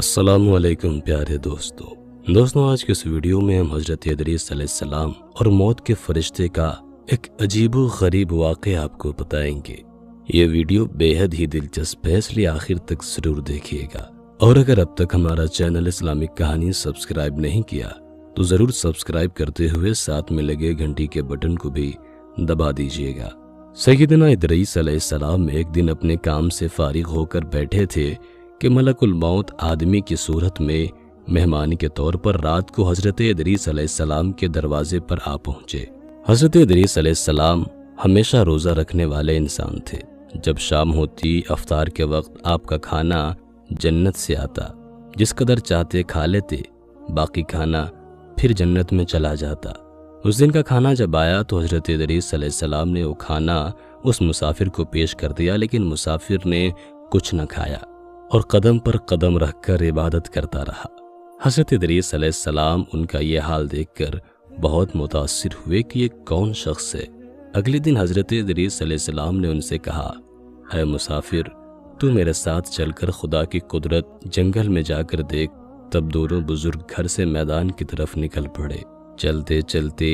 अस्सलाम वालेकुम प्यारे दोस्तों आज के इस वीडियो में हम हज़रत इदरीस अलैहिस्सलाम और मौत के फरिश्ते का एक अजीबो गरीब वाक़या आपको बताएंगे। ये वीडियो बेहद ही दिलचस्प है, इसलिए आखिर तक ज़रूर देखिएगा। और अगर अब तक हमारा चैनल इस्लामिक कहानी सब्सक्राइब नहीं किया तो ज़रूर सब्सक्राइब करते हुए साथ में लगे घंटी के बटन को भी दबा दीजिएगा। सैयदना इदरीस अलैहिस्सलाम एक दिन अपने काम से फारिग होकर बैठे थे कि मलकुल मौत आदमी की सूरत में मेहमान के तौर पर रात को हज़रत इदरीस अलैहिस्सलाम के दरवाजे पर आ पहुंचे। हज़रत इदरीस अलैहिस्सलाम हमेशा रोज़ा रखने वाले इंसान थे। जब शाम होती अफ्तार के वक्त आपका खाना जन्नत से आता, जिस कदर चाहते खा लेते, बाकी खाना फिर जन्नत में चला जाता। उस दिन का खाना जब आया तो हज़रत इदरीस अलैहिस्सलाम ने वो खाना उस मुसाफिर को पेश कर दिया, लेकिन मुसाफिर ने कुछ न खाया और कदम पर कदम रखकर इबादत करता रहा। हज़रत इदरीस अलैहिस्सलाम उनका ये हाल देखकर बहुत मुतासिर हुए कि ये कौन शख्स है। अगले दिन हज़रत इदरीस अलैहिस्सलाम ने उनसे कहा, है मुसाफिर, तू मेरे साथ चलकर खुदा की कुदरत जंगल में जाकर देख। तब दोनों बुजुर्ग घर से मैदान की तरफ निकल पड़े। चलते चलते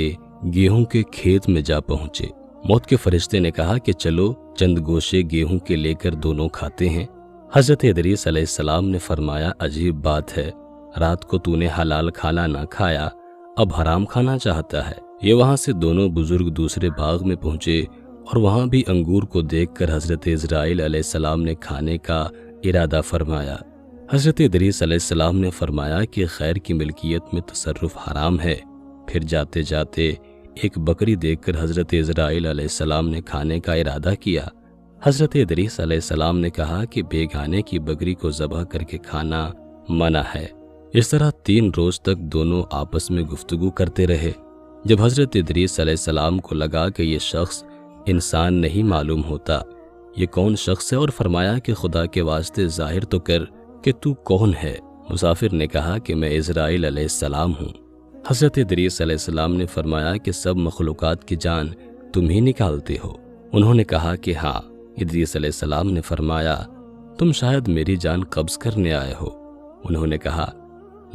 गेहूं के खेत में जा पहुंचे। मौत के फरिश्ते ने कहा कि चलो चंद गोशे गेहूं के लेकर दोनों खाते हैं। हज़रत इदरीस अलैहिस्सलाम ने फरमाया, अजीब बात है, रात को तूने हलाल खाना ना खाया, अब हराम खाना चाहता है। ये वहां से दोनों बुजुर्ग दूसरे बाग में पहुंचे और वहां भी अंगूर को देखकर हज़रत इज़राइल अलैहिस्सलाम ने खाने का इरादा फरमाया। हज़रत इदरीस अलैहिस्सलाम ने फरमाया कि खैर की मिल्कियत में तसर्रुफ हराम है। फिर जाते जाते एक बकरी देखकर हज़रत इज़राइल अलैहिस्सलाम ने खाने का इरादा किया। हज़रत इदरीस अलैहिस्सलाम ने कहा कि बेगाने की बकरी को ज़बह करके खाना मना है। इस तरह 3 रोज़ तक दोनों आपस में गुफ्तगू करते रहे। जब हज़रत इदरीस अलैहिस्सलाम को लगा कि ये शख्स इंसान नहीं मालूम होता, ये कौन शख्स है, और फरमाया कि खुदा के वास्ते ज़ाहिर तो कर कि तू कौन है। मुसाफिर ने कहा कि मैं इज़राइल अलैहिस्सलाम हूँ। हज़रत इदरीस अलैहिस्सलाम ने फरमाया कि सब मखलूक़ात की जान तुम ही निकालते हो। उन्होंने कहा कि हाँ। इदरीस अलैहिस्सलाम ने फरमाया, तुम शायद मेरी जान कब्ज़ करने आए हो। उन्होंने कहा,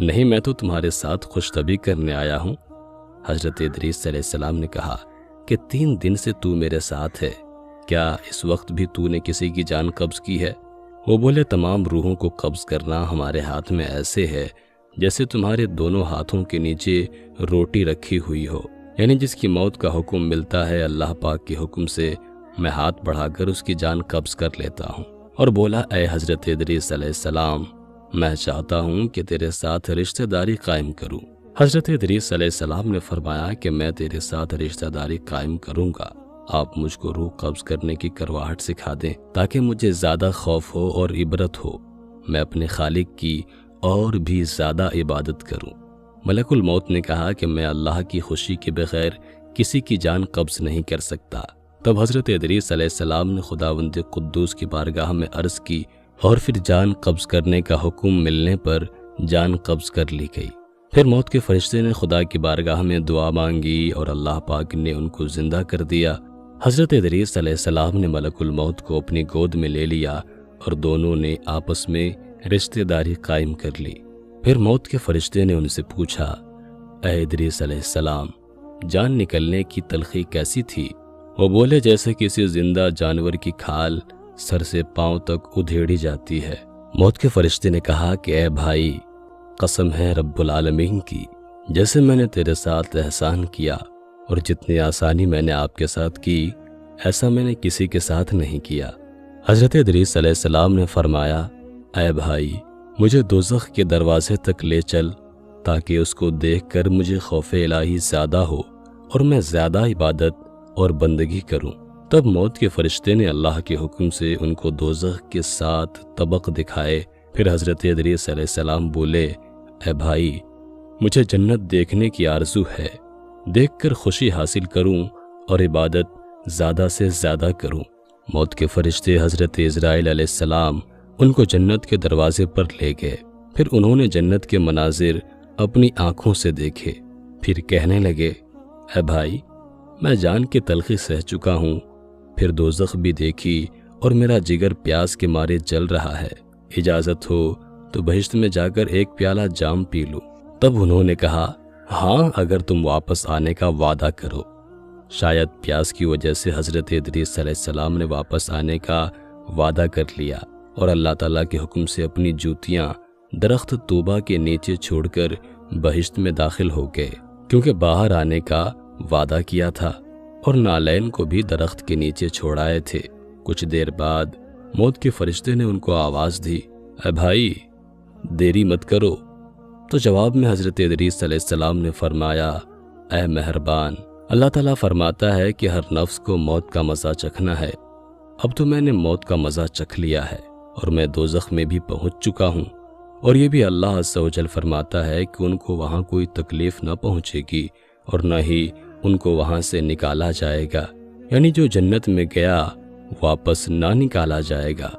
नहीं, मैं तो तुम्हारे साथ खुशतबी करने आया हूँ। हज़रत इदरीस अलैहिस्सलाम ने कहा कि 3 दिन से तू मेरे साथ है, क्या इस वक्त भी तूने किसी की जान कब्ज़ की है? वो बोले, तमाम रूहों को कब्ज़ करना हमारे हाथ में ऐसे है जैसे तुम्हारे दोनों हाथों के नीचे रोटी रखी हुई हो। यानी जिसकी मौत का हुक्म मिलता है अल्लाह पाक के हुक्म से मैं हाथ बढ़ाकर उसकी जान कब्ज़ कर लेता हूँ। और बोला, ऐ हज़रत इदरीस अलैहिस्सलाम, मैं चाहता हूँ कि तेरे साथ रिश्तेदारी कायम करूँ। हज़रत इदरीस अलैहिस्सलाम ने फरमाया कि मैं तेरे साथ रिश्तेदारी कायम करूँगा, आप मुझको रूह कब्ज़ करने की करवाहट सिखा दें ताकि मुझे ज़्यादा खौफ हो और इबरत हो, मैं अपने खालिक की और भी ज़्यादा इबादत करूँ। मलकुल मौत ने कहा कि मैं अल्लाह की खुशी के बगैर किसी की जान कब्ज़ नहीं कर सकता। तब हज़रत इदरीस अलैहिस्सलाम ने खुदावंद कुद्दूस की बारगाह में अर्ज़ की और फिर जान कब्ज़ करने का हुक्म मिलने पर जान कब्ज़ कर ली गई। फिर मौत के फरिश्ते ने खुदा की बारगाह में दुआ मांगी और अल्लाह पाक ने उनको ज़िंदा कर दिया। हज़रत इदरीस अलैहिस्सलाम ने मलकुल मौत को अपनी गोद में ले लिया और दोनों ने आपस में रिश्तेदारी कायम कर ली। फिर मौत के फरिश्ते ने उनसे पूछा, ऐ इदरीस अलैहिस्सलाम, जान निकलने की तलखी कैसी थी? वो बोले, जैसे किसी जिंदा जानवर की खाल सर से पांव तक उधेड़ी जाती है। मौत के फरिश्ते ने कहा कि ऐ भाई, कसम है रब्बुल आलमीन की, जैसे मैंने तेरे साथ एहसान किया और जितनी आसानी मैंने आपके साथ की, ऐसा मैंने किसी के साथ नहीं किया। हज़रत इदरीस अलैहिस्सलाम ने फरमाया, ऐ भाई, मुझे दोज़ख के दरवाजे तक ले चल ताकि उसको देखकर मुझे खौफ इलाही ज़्यादा हो और मैं ज़्यादा इबादत और बंदगी करूं। तब मौत के फरिश्ते ने अल्लाह के हुक्म से उनको दोज़ख के 7 तबक दिखाए। फिर हज़रत इदरीस अलैहिस्सलाम बोले, ऐ भाई, मुझे जन्नत देखने की आरज़ू है, देखकर खुशी हासिल करूं और इबादत ज़्यादा से ज़्यादा करूं। मौत के फरिश्ते हज़रत इज़राइल अलैहिस्सलाम उनको जन्नत के दरवाजे पर ले गए। फिर उन्होंने जन्नत के मनाजिर अपनी आँखों से देखे। फिर कहने लगे, ऐ भाई, मैं जान के तलखी सह चुका हूँ, फिर दोज़ख भी देखी और मेरा जिगर प्यास के मारे जल रहा है। इजाज़त हो تو بہشت میں جا کر ایک پیالہ جام پی لوں۔ تب انہوں نے کہا، ہاں اگر تم واپس آنے کا وعدہ کرو۔ شاید پیاس کی وجہ سے حضرت ادریس علیہ السلام نے واپس آنے کا وعدہ کر لیا اور اللہ تعالیٰ کے حکم سے اپنی جوتیاں درخت طوبہ کے نیچے چھوڑ کر بہشت میں داخل ہو گئے، کیونکہ باہر آنے کا وعدہ کیا تھا اور نالین کو بھی درخت کے نیچے چھوڑ آئے تھے۔ کچھ دیر بعد موت کے فرشتے نے ان کو آواز دی، اے بھائی دیری مت کرو۔ تو جواب میں حضرت ادریس علیہ السلام نے فرمایا، اے مہربان، اللہ تعالیٰ فرماتا ہے کہ ہر نفس کو موت کا مزہ چکھنا ہے۔ اب تو میں نے موت کا مزہ چکھ لیا ہے اور میں دوزخ میں بھی پہنچ چکا ہوں، اور یہ بھی اللہ عز و جل فرماتا ہے کہ ان کو وہاں کوئی تکلیف نہ پہنچے گی اور نہ ہی ان کو وہاں سے نکالا جائے گا، یعنی جو جنت میں گیا واپس نہ نکالا جائے گا۔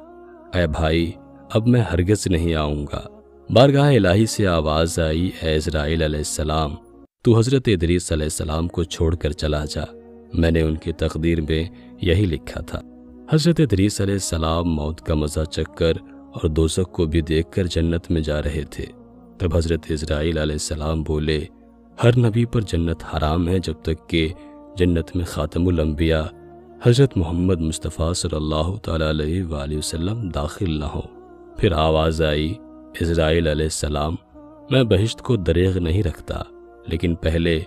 اے بھائی اب میں ہرگز نہیں آؤں گا۔ بارگاہ الہی سے آواز آئی، اے اسرائیل علیہ السلام، تو حضرت ادریس علیہ السلام کو چھوڑ کر چلا جا، میں نے ان کی تقدیر میں یہی لکھا تھا۔ حضرت ادریس علیہ السلام موت کا مزہ چکھ کر اور دوزخ کو بھی دیکھ کر جنت میں جا رہے تھے۔ تب حضرت اسرائیل علیہ السلام بولے، ہر نبی پر جنت حرام ہے جب تک کہ جنت میں خاتم الانبیاء حضرت محمد مصطفیٰ صلی اللہ تعالیٰ علیہ وآلہ وسلم داخل نہ ہو۔ پھر آواز آئی، اسرائیل علیہ السلام، میں بہشت کو دریغ نہیں رکھتا، لیکن پہلے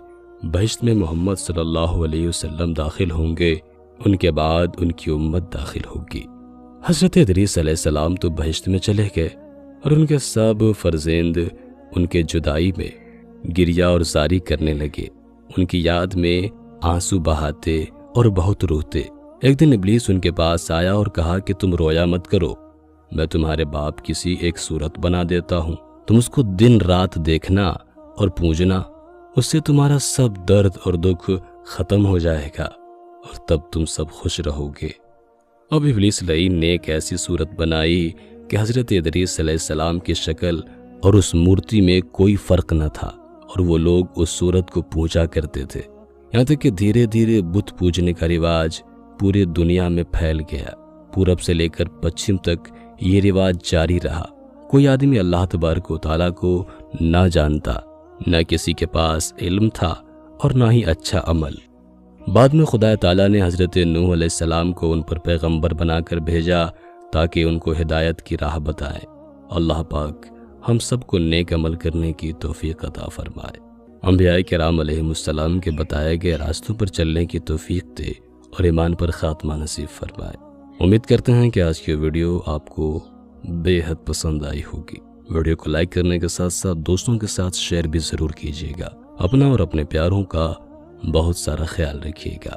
بہشت میں محمد صلی اللہ علیہ وسلم داخل ہوں گے، ان کے بعد ان کی امت داخل ہوگی۔ حضرت ادریس علیہ السلام تو بہشت میں چلے گئے اور ان کے سب فرزند ان کے جدائی میں گریہ اور زاری کرنے لگے، ان کی یاد میں آنسو بہاتے اور بہت روتے۔ ایک دن ابلیس ان کے پاس آیا اور کہا کہ تم رویا مت کرو، میں تمہارے باپ کسی ایک صورت بنا دیتا ہوں، تم اس کو دن رات دیکھنا اور پوجنا، اس سے تمہارا سب درد اور دکھ ختم ہو جائے گا اور تب تم سب خوش رہو گے۔ اب ابلیس لعین نے ایک ایسی صورت بنائی کہ حضرت ادریس علیہ السلام کی شکل اور اس مورتی میں کوئی فرق نہ تھا، اور وہ لوگ اس صورت کو پوجا کرتے تھے، یہاں تک کہ دھیرے دھیرے بت پوجنے کا رواج پورے دنیا میں پھیل گیا۔ پورب سے لے کر پچھم تک یہ رواج جاری رہا۔ کوئی آدمی اللہ تبارک و تعالیٰ کو نہ جانتا، نہ کسی کے پاس علم تھا اور نہ ہی اچھا عمل۔ بعد میں خدا تعالیٰ نے حضرت نوح علیہ السلام کو ان پر پیغمبر بنا کر بھیجا تاکہ ان کو ہدایت کی راہ بتائے۔ اللہ پاک ہم سب کو نیک عمل کرنے کی توفیق عطا فرمائے۔ انبیاء کرام علیہ السلام کے بتائے گئے راستوں پر چلنے کی توفیق دے اور ایمان پر خاتمہ نصیب فرمائے۔ امید کرتے ہیں کہ آج کی ویڈیو آپ کو بے حد پسند آئی ہوگی۔ ویڈیو کو لائک کرنے کے ساتھ ساتھ دوستوں کے ساتھ شیئر بھی ضرور کیجیے گا۔ اپنا اور اپنے پیاروں کا بہت سارا خیال رکھیے گا۔